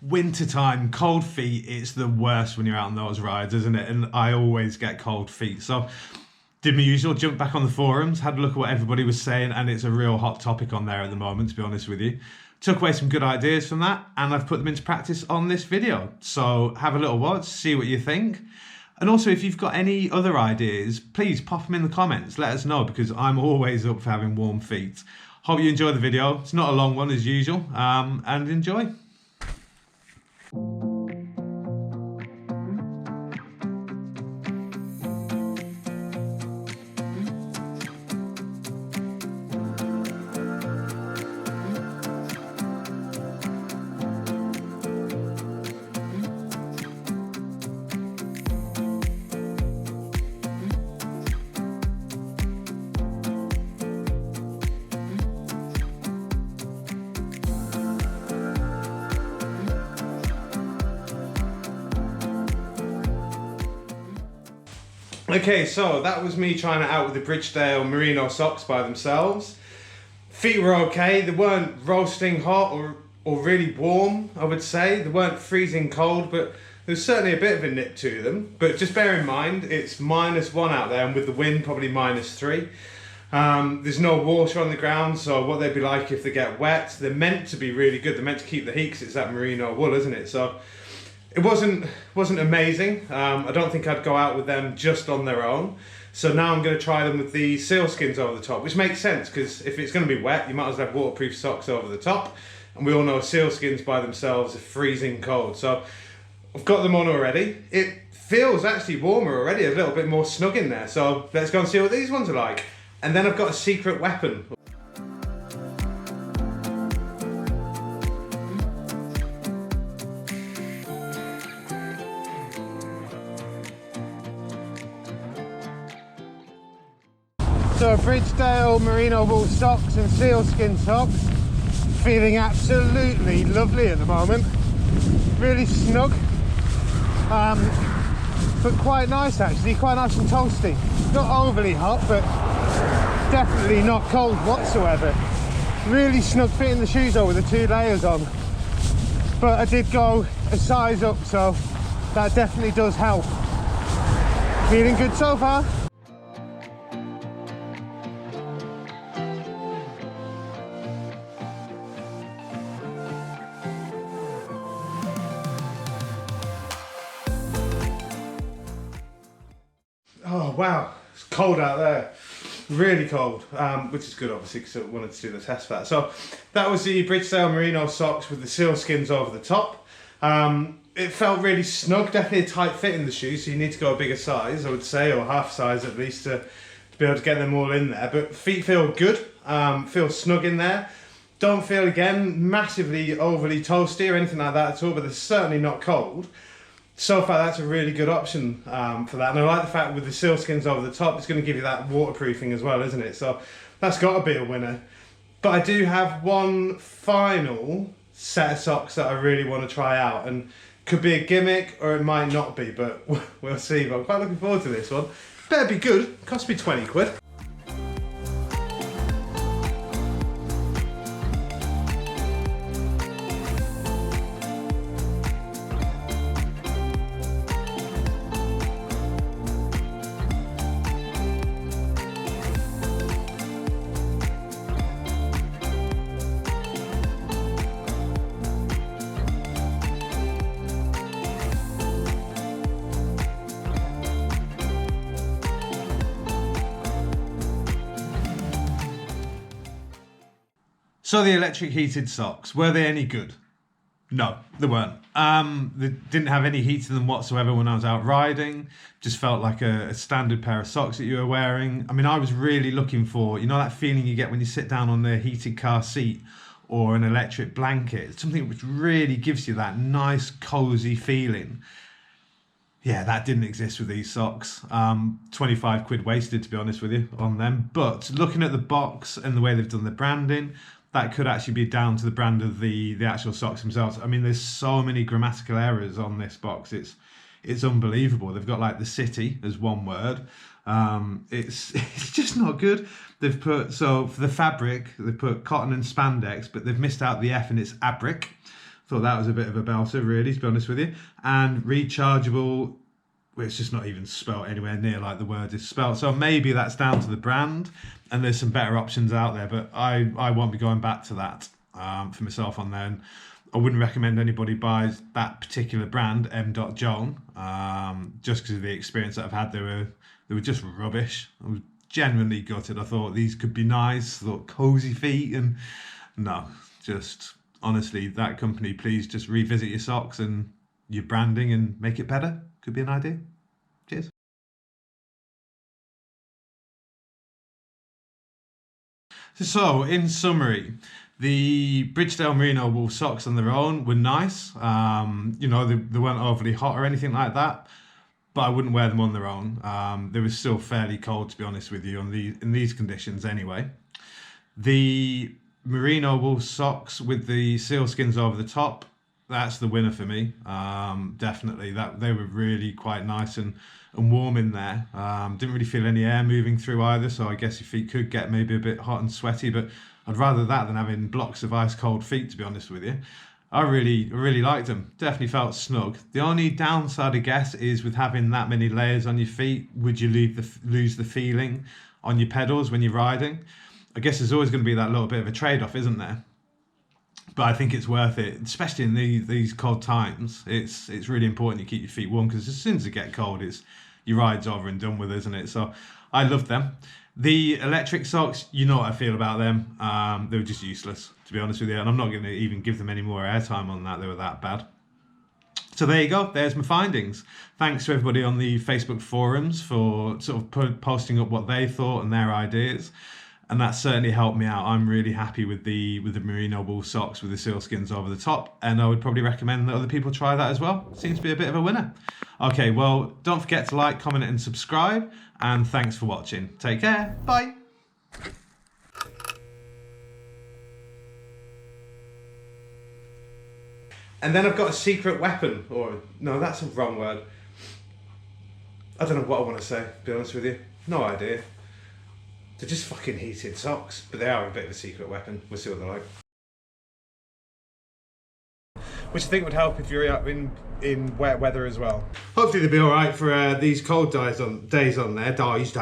wintertime, cold feet, it's the worst when you're out on those rides, isn't it? And I always get cold feet. So did my usual, jumped back on the forums, had a look at what everybody was saying, and it's a real hot topic on there at the moment, to be honest with you. Took away some good ideas from that, and I've put them into practice on this video. So have a little watch, see what you think. And also, if you've got any other ideas, please pop them in the comments. Let us know, because I'm always up for having warm feet. Hope you enjoy the video. It's not a long one as usual, and enjoy. Okay, so that was me trying it out with the Bridgedale Merino socks by themselves. Feet were okay. They weren't roasting hot or really warm, I would say. They weren't freezing cold, but there's certainly a bit of a nip to them. But just bear in mind, it's -1 out there, and with the wind, probably -3. There's no water on the ground, so what they'd be like if they get wet. They're meant to be really good. They're meant to keep the heat, because it's that merino wool, isn't it? So it wasn't amazing. I don't think I'd go out with them just on their own. So now I'm going to try them with the Sealskinz over the top, which makes sense, because if it's going to be wet, you might as well have waterproof socks over the top. And we all know Sealskinz by themselves are freezing cold. So I've got them on already. It feels actually warmer already, a little bit more snug in there. So let's go and see what these ones are like. And then I've got a secret weapon. So Bridgedale Merino wool socks and Sealskinz socks, feeling absolutely lovely at the moment. Really snug, but quite nice actually, quite nice and toasty. Not overly hot, but definitely not cold whatsoever. Really snug fitting the shoes though with the 2 layers on. But I did go a size up, so that definitely does help. Feeling good so far. Oh wow, it's cold out there, really cold, which is good obviously, because I wanted to do the test for that. So that was the Bridgedale Merino socks with the Sealskinz over the top. It felt really snug, definitely a tight fit in the shoes, so you need to go a bigger size, I would say, or half size at least, to be able to get them all in there. But feet feel good, feel snug in there. Don't feel, again, massively overly toasty or anything like that at all, but they're certainly not cold. So far, that's a really good option for that. And I like the fact with the Sealskinz over the top, it's going to give you that waterproofing as well, isn't it? So that's got to be a winner. But I do have one final set of socks that I really want to try out. And could be a gimmick or it might not be, but we'll see. But I'm quite looking forward to this one. Better be good. Cost me 20 quid. So the electric heated socks, were they any good? No, they weren't. They didn't have any heat in them whatsoever when I was out riding. Just felt like a standard pair of socks that you were wearing. I mean, I was really looking for, you know, that feeling you get when you sit down on the heated car seat or an electric blanket. It's something which really gives you that nice, cozy feeling. Yeah, that didn't exist with these socks. 25 quid wasted, to be honest with you, on them. But looking at the box and the way they've done the branding, that could actually be down to the brand of the actual socks themselves. I mean, there's so many grammatical errors on this box. It's unbelievable. They've got like the city as one word. It's just not good. They've put, so for the fabric, they put cotton and spandex, but they've missed out the F and it's abric. Thought that was a bit of a belter, really, to be honest with you. And rechargeable, well, it's just not even spelt anywhere near like the word is spelt. So maybe that's down to the brand, and there's some better options out there, but I won't be going back to that for myself on there. And I wouldn't recommend anybody buys that particular brand, M.Jone, just because of the experience that I've had. They were just rubbish. I was genuinely gutted. I thought these could be nice. I thought cozy feet, and no, just honestly, that company, please just revisit your socks and your branding and make it better. Could be an idea. Cheers. So, in summary, the Bridgedale Merino wool socks on their own were nice. You know, they weren't overly hot or anything like that, but I wouldn't wear them on their own. They were still fairly cold, to be honest with you, in these conditions anyway. The merino wool socks with the sealskins over the top, that's the winner for me. Definitely, that they were really quite nice and warm in there. Didn't really feel any air moving through either, so I guess your feet could get maybe a bit hot and sweaty, but I'd rather that than having blocks of ice cold feet, to be honest with you. I really liked them. Definitely felt snug. The only downside, I guess, is with having that many layers on your feet, would you lose the feeling on your pedals when you're riding? I guess there's always going to be that little bit of a trade-off, isn't there? But I think it's worth it, especially in these cold times. It's really important you keep your feet warm, because as soon as it gets cold, your ride's over and done with, isn't it? So I love them. The electric socks, you know what I feel about them. They were just useless, to be honest with you, and I'm not going to even give them any more airtime on that. They were that bad. So there you go. There's my findings. Thanks to everybody on the Facebook forums for sort of posting up what they thought and their ideas. And that certainly helped me out. I'm really happy with the merino wool socks with the sealskins over the top, and I would probably recommend that other people try that as well. Seems to be a bit of a winner. Okay, well, don't forget to like, comment, and subscribe, and thanks for watching. Take care. Bye. And then I've got a secret weapon, or no, that's a wrong word. I don't know what I want to say, to be honest with you. No idea. They're just fucking heated socks, but they are a bit of a secret weapon. We'll see what they're like. Which I think would help if you're out in wet weather as well. Hopefully they'll be alright for these cold days on there. Days.